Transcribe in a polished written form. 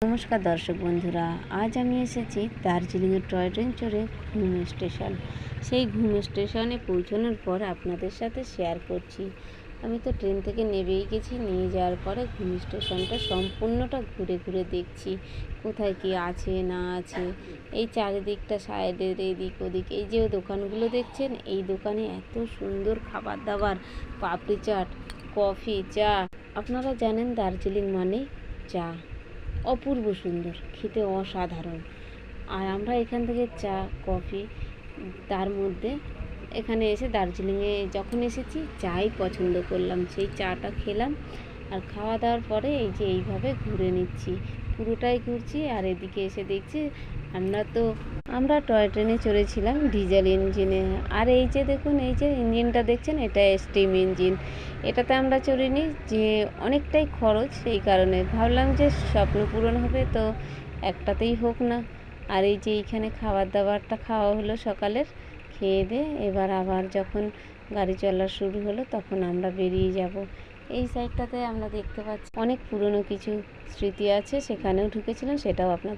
নমস্কার দর্শক বন্ধুরা, আজ আমি এসেছি দার্জিলিংয়ের টয় ট্রেন চড়ে ঘুম স্টেশন। সেই ঘুম স্টেশনে পৌঁছানোর পর আপনাদের সাথে শেয়ার করছি। আমি তো ট্রেন থেকে নেমেই গেছি, নিয়ে যাওয়ার পরে ঘুম স্টেশনটা সম্পূর্ণটা ঘুরে ঘুরে দেখছি কোথায় কি আছে না আছে। এই চারিদিকটা সাইডের এদিক ওদিক, এই যে দোকানগুলো দেখছেন, এই দোকানে এত সুন্দর খাবার দাবার, পাপড়ি চাট, কফি, চা। আপনারা জানেন দার্জিলিং মানে চা অপূর্ব সুন্দর, খেতে অসাধারণ। আর আমরা এখান থেকে চা কফি, তার মধ্যে এখানে এসে দার্জিলিংয়ে যখন এসেছি চাই পছন্দ করলাম, সেই চাটা খেলাম। আর খাওয়া দাওয়ার পরে এই যে এইভাবে ঘুরে নিচ্ছি, পুরোটাই ঘুরছি। আর এদিকে এসে দেখছি আমরা টয় ট্রেনে চড়েছিলাম ডিজেল ইঞ্জিনে। আর এই যে দেখুন, এই যে ইঞ্জিনটা দেখছেন, এটা স্টিম ইঞ্জিন। এটাতে আমরা চড়িনি, যে অনেকটাই খরচ, সেই কারণে ভাবলাম যে স্বপ্ন পূরণ হবে তো একটাতেই হোক না। আর এই যে এইখানে খাবার দাবারটা খাওয়া হলো সকালের, খেয়ে দিয়ে এবার আবার যখন গাড়ি চলা শুরু হলো তখন আমরা বেরিয়ে যাব। এই সাইডটাতে আমরা দেখতে পাচ্ছি অনেক পুরনো কিছু স্মৃতি আছে, সেখানেও ঢুকেছিলাম, সেটাও আপনার